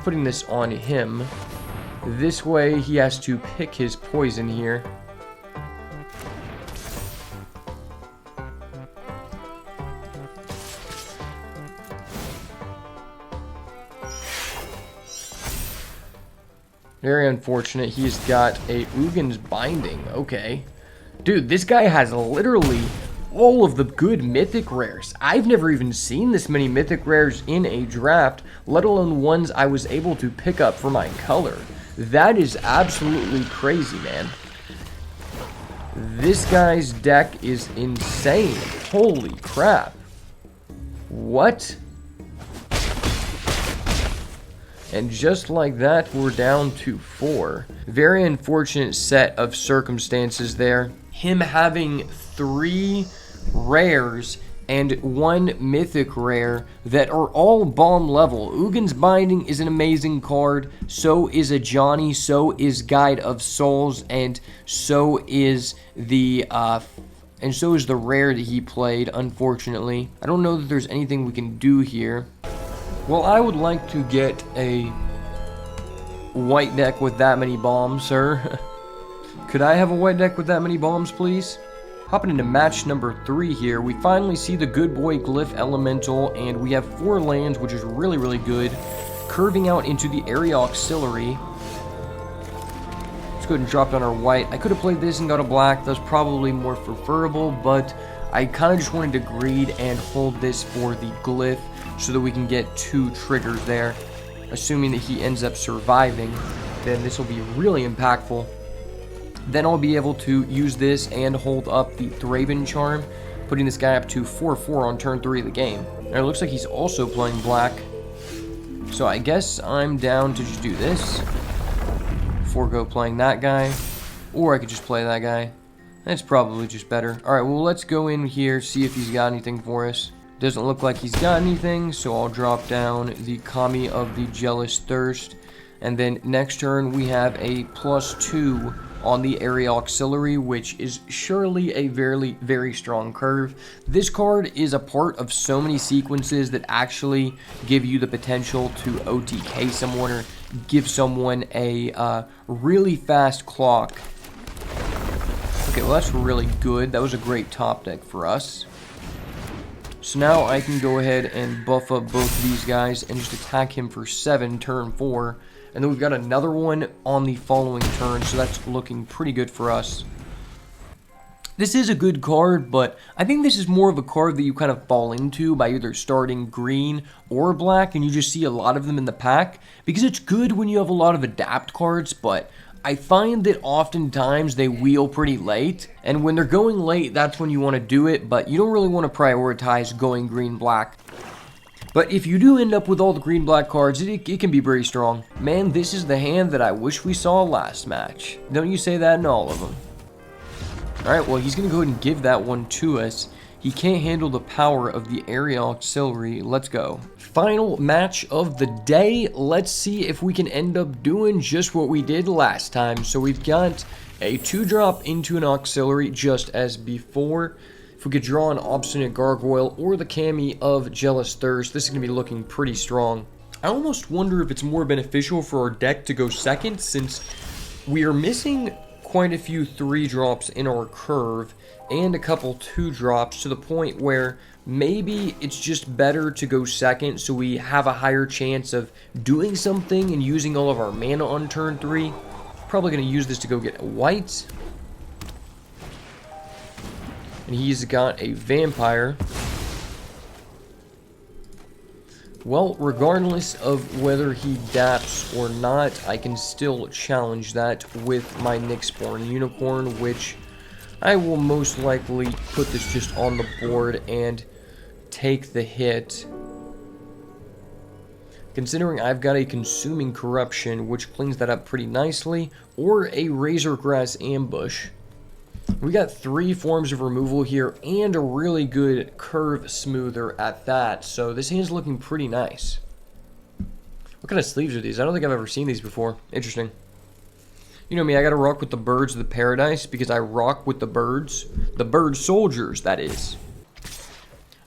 putting this on him. This way, he has to pick his poison here. Very unfortunate. He's got a Ugin's Binding. Okay. Dude, this guy has literally all of the good mythic rares. I've never even seen this many mythic rares in a draft, let alone ones I was able to pick up for my color. That is absolutely crazy, man. This guy's deck is insane. Holy crap. What? And just like that, we're down to 4. Very unfortunate set of circumstances there. Him having 3 rares and 1 mythic rare that are all bomb level. Ugin's Binding is an amazing card, so is a Johnny, so is Guide of Souls, and so is the rare that he played, unfortunately. I don't know that there's anything we can do here. Well, I would like to get a white deck with that many bombs, sir. Could I have a white deck with that many bombs, please? Hopping into match number 3 here, we finally see the good boy Glyph Elemental, and we have 4 lands, which is really, really good. Curving out into the Area Auxiliary. Let's go ahead and drop down our white. I could have played this and got a black. That's probably more preferable, but I kind of just wanted to greed and hold this for the Glyph so that we can get 2 triggers there. Assuming that he ends up surviving, then this will be really impactful. Then I'll be able to use this and hold up the Thraben Charm, putting this guy up to 4/4 on turn 3 of the game. And it looks like he's also playing black. So I guess I'm down to just do this. Forego playing that guy. Or I could just play that guy. That's probably just better. Alright, well, let's go in here, see if he's got anything for us. Doesn't look like he's got anything, so I'll drop down the Kami of the Jealous Thirst. And then next turn, we have a +2 on the Area Auxiliary, which is surely a very strong curve. This card is a part of so many sequences that actually give you the potential to OTK someone or give someone a really fast clock. Okay, well, that's really good. That was a great top deck for us. So now I can go ahead and buff up both these guys and just attack him for 7 turn 4. And then we've got another one on the following turn, so that's looking pretty good for us. This is a good card, but I think this is more of a card that you kind of fall into by either starting green or black, and you just see a lot of them in the pack, because it's good when you have a lot of adapt cards, but I find that oftentimes they wheel pretty late, and when they're going late, that's when you want to do it, but you don't really want to prioritize going green-black. But if you do end up with all the green-black cards, it can be very strong. Man, this is the hand that I wish we saw last match. Don't you say that in all of them? Alright, well, he's going to go ahead and give that one to us. He can't handle the power of the Area Auxiliary. Let's go. Final match of the day. Let's see if we can end up doing just what we did last time. So we've got a 2-drop into an Auxiliary just as before. If we could draw an Obstinate Gargoyle or the Kami of Jealous Thirst, this is going to be looking pretty strong. I almost wonder if it's more beneficial for our deck to go second, since we are missing quite a few 3-drops in our curve and a couple 2-drops, to the point where maybe it's just better to go second so we have a higher chance of doing something and using all of our mana on turn 3. Probably going to use this to go get a white. And he's got a vampire. Well, regardless of whether he daps or not, I can still challenge that with my Nyxborn Unicorn, which I will most likely put this just on the board and take the hit. Considering I've got a Consuming Corruption, which cleans that up pretty nicely, or a Razorgrass Ambush. We got 3 forms of removal here and a really good curve smoother at that, so this hand's looking pretty nice. What kind of sleeves are these? I don't think I've ever seen these before. Interesting. You know me, I gotta rock with the Birds of the Paradise because I rock with the birds. The bird soldiers, that is.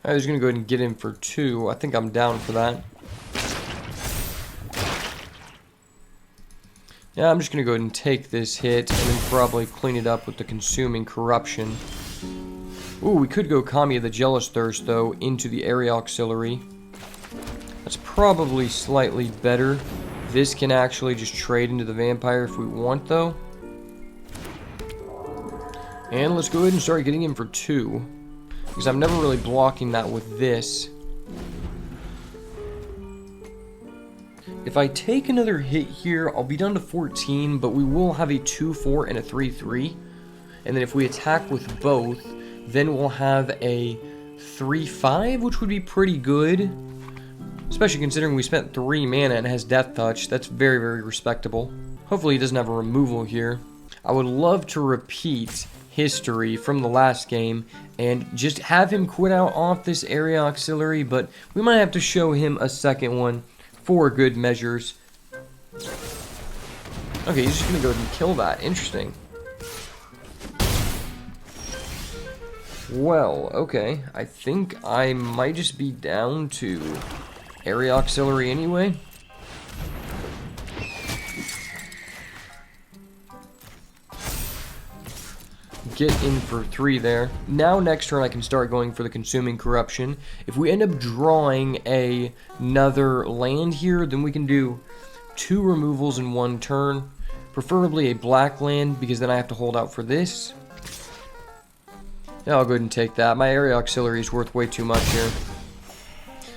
I was gonna go ahead and get him for 2. I think I'm down for that. Yeah, I'm just going to go ahead and take this hit and then probably clean it up with the Consuming Corruption. Ooh, we could go Kami of the Jealous Thirst, though, into the Area Auxiliary. That's probably slightly better. This can actually just trade into the Vampire if we want, though. And let's go ahead and start getting him for 2. Because I'm never really blocking that with this. If I take another hit here, I'll be down to 14, but we will have a 2-4 and a 3-3. And then if we attack with both, then we'll have a 3-5, which would be pretty good. Especially considering we spent 3 mana and has Death Touch. That's very respectable. Hopefully he doesn't have a removal here. I would love to repeat history from the last game and just have him quit out off this area auxiliary, but we might have to show him a second one for good measures. Okay, he's just gonna go ahead and kill that. Interesting. Well, okay. I think I might just be down to area auxiliary anyway. Get in for 3 there. Now next turn I can start going for the consuming corruption. If we end up drawing another land here, then we can do 2 removals in 1 turn. Preferably a black land, because then I have to hold out for this. Yeah, I'll go ahead and take that. My area auxiliary is worth way too much here,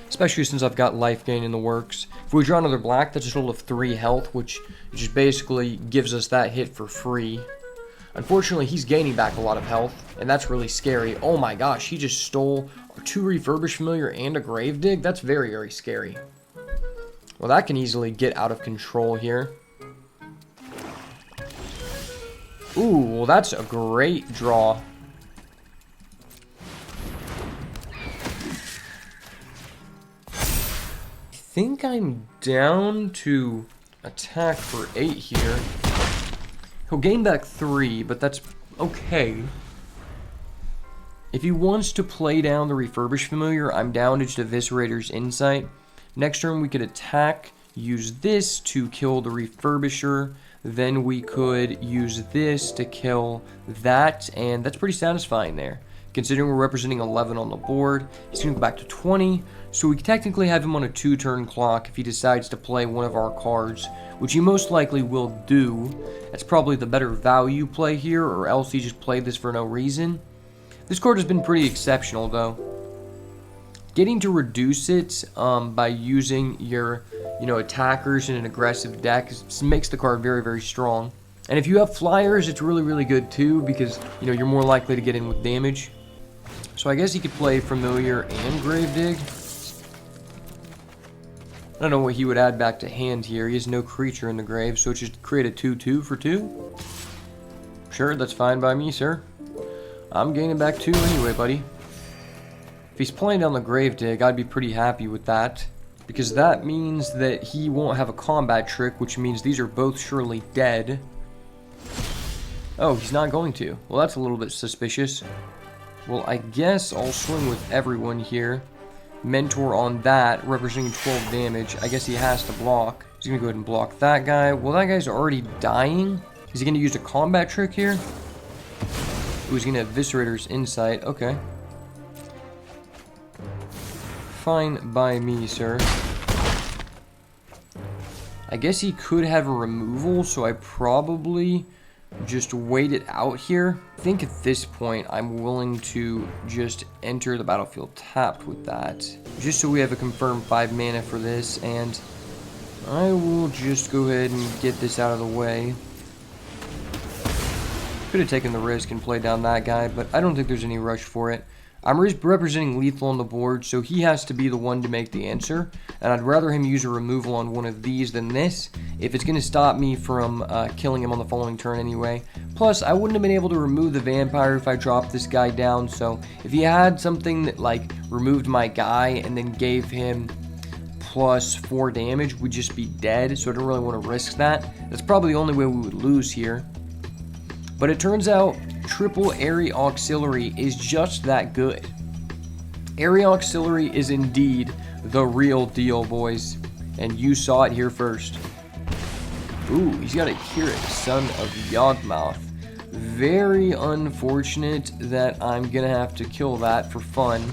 especially since I've got life gain in the works. If we draw another black, that's a total of 3 health, which just basically gives us that hit for free. Unfortunately, he's gaining back a lot of health, and that's really scary. Oh my gosh, he just stole 2 refurbished familiar and a grave dig? That's very, very scary. Well, that can easily get out of control here. Ooh, well that's a great draw. I think I'm down to attack for 8 here. He'll gain back 3, but that's okay. If he wants to play down the refurbished familiar, I'm down to just Eviscerator's Insight. Next turn we could attack, use this to kill the refurbisher, then we could use this to kill that, and that's pretty satisfying there. Considering we're representing 11 on the board, he's going to go back to 20, so we technically have him on a 2-turn clock if he decides to play one of our cards, which he most likely will do. That's probably the better value play here, or else he just played this for no reason. This card has been pretty exceptional, though. Getting to reduce it by using your, attackers in an aggressive deck makes the card very, very strong. And if you have flyers, it's really, really good too, because, you're more likely to get in with damage. So I guess he could play Familiar and Gravedigg. I don't know what he would add back to hand here. He has no creature in the grave, so it's just create a 2/2 for 2. Sure, that's fine by me, sir. I'm gaining back 2 anyway, buddy. If he's playing down the Gravedigg, I'd be pretty happy with that, because that means that he won't have a combat trick, which means these are both surely dead. Oh, he's not going to. Well, that's a little bit suspicious. Well, I guess I'll swing with everyone here. Mentor on that, representing 12 damage. I guess he has to block. He's going to go ahead and block that guy. Well, that guy's already dying. Is he going to use a combat trick here? Ooh, he's going to have Eviscerator's Insight. Okay. Fine by me, sir. I guess he could have a removal, so I probably just wait it out here. I think at this point I'm willing to just enter the battlefield tapped with that, just so we have a confirmed 5 mana for this, and I will just go ahead and get this out of the way. Could have taken the risk and played down that guy, but I don't think there's any rush for it. I'm representing lethal on the board, so he has to be the one to make the answer, and I'd rather him use a removal on one of these than this, if it's going to stop me from killing him on the following turn anyway. Plus, I wouldn't have been able to remove the vampire if I dropped this guy down, so if he had something that, removed my guy and then gave him plus 4 damage, we'd just be dead, so I don't really want to risk that. That's probably the only way we would lose here. But it turns out triple Area Auxiliary is just that good. Area Auxiliary is indeed the real deal, boys. And you saw it here first. Ooh, he's got a Kirit, Son of Yawgmoth. Very unfortunate that I'm going to have to kill that for fun.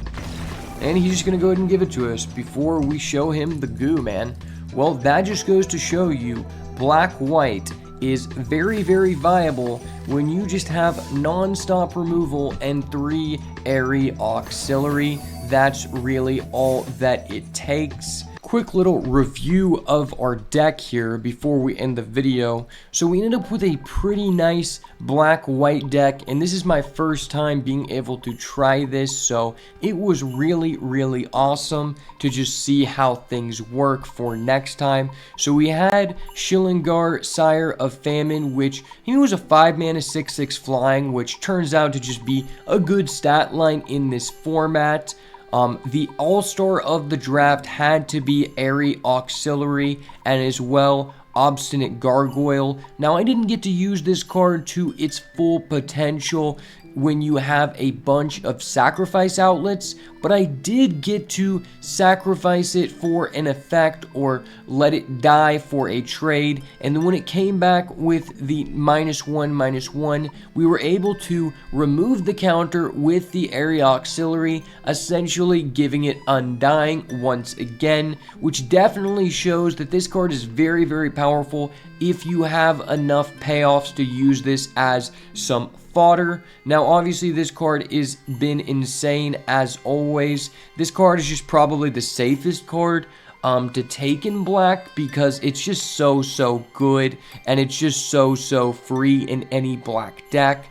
And he's just going to go ahead and give it to us before we show him the goo, man. Well, that just goes to show you black-white is very, very viable when you just have non-stop removal and 3 Area Auxiliary. That's really all that it takes. quick little review of our deck here before we end the video. So we ended up with a pretty nice black-white deck, and this is my first time being able to try this, so it was really awesome to just see how things work for next time. So we had Shillingar, Sire of Famine, which he was a 5-mana 6/6 flying, which turns out to just be a good stat line in this format. The all-star of the draft had to be Airy Auxiliary, and as well Obstinate Gargoyle. Now, I didn't get to use this card to its full potential when you have a bunch of sacrifice outlets, but I did get to sacrifice it for an effect or let it die for a trade, and then when it came back with the -1/-1, we were able to remove the counter with the Area Auxiliary, essentially giving it Undying once again, which definitely shows that this card is very powerful if you have enough payoffs to use this as some fodder. Now, obviously, this card has been insane as always. This card is just probably the safest card to take in black because it's just so good, and it's just so free in any black deck.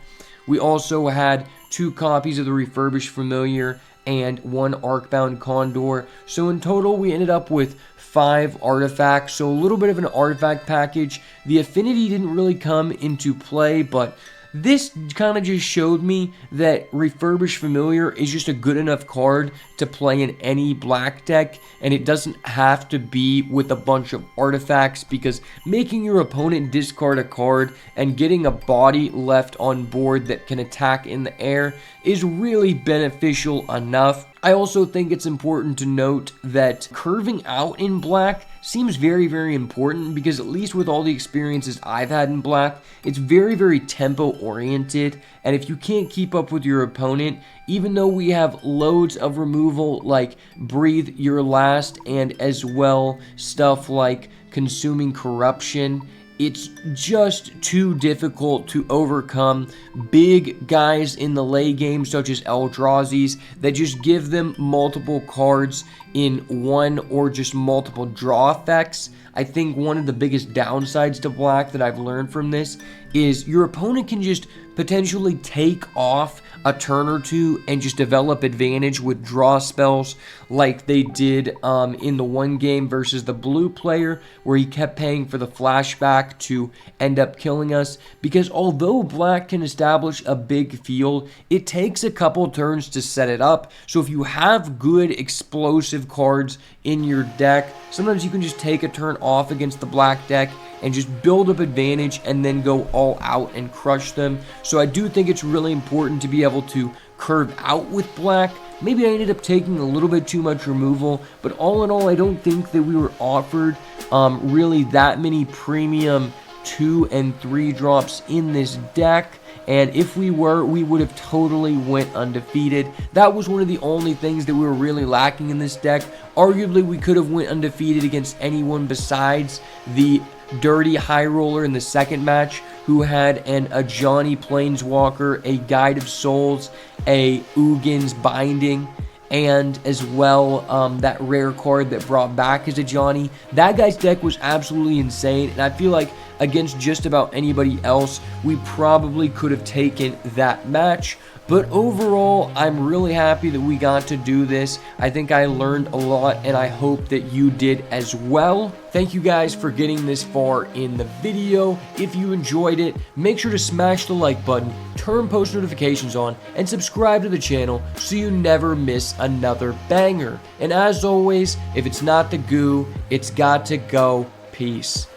We also had 2 copies of the Refurbished Familiar and 1 Arcbound Condor. So in total, we ended up with 5 artifacts, so a little bit of an artifact package. The affinity didn't really come into play, but this kind of just showed me that Refurbished Familiar is just a good enough card to play in any black deck, and it doesn't have to be with a bunch of artifacts, because making your opponent discard a card and getting a body left on board that can attack in the air is really beneficial enough. I also think it's important to note that curving out in black seems very important, because at least with all the experiences I've had in black, it's very tempo oriented, and if you can't keep up with your opponent, even though we have loads of removal like Breathe Your Last and as well stuff like Consuming Corruption, it's just too difficult to overcome big guys in the late game such as Eldrazi's that just give them multiple cards in one or just multiple draw effects. I think one of the biggest downsides to black that I've learned from this is your opponent can just potentially take off a turn or two and just develop advantage with draw spells like they did in the one game versus the blue player, where he kept paying for the flashback to end up killing us. Because although black can establish a big field, it takes a couple turns to set it up. So if you have good explosive cards in your deck, sometimes you can just take a turn off against the black deck and just build up advantage and then go all out and crush them. So I do think it's really important to be able to curve out with black. Maybe I ended up taking a little bit too much removal, but all in all, I don't think that we were offered really that many premium 2 and 3 drops in this deck. And if we were, we would have totally went undefeated. That was one of the only things that we were really lacking in this deck. Arguably, we could have went undefeated against anyone besides the Dirty High Roller in the second match, who had an Ajani Planeswalker, a Guide of Souls, a Ugin's Binding, and as well that rare card that brought back his Ajani. That guy's deck was absolutely insane, and I feel like against just about anybody else, we probably could have taken that match. But overall, I'm really happy that we got to do this. I think I learned a lot, and I hope that you did as well. Thank you guys for getting this far in the video. If you enjoyed it, make sure to smash the like button, turn post notifications on, and subscribe to the channel so you never miss another banger. And as always, if it's not the goo, it's got to go. Peace.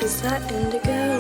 Is that indigo?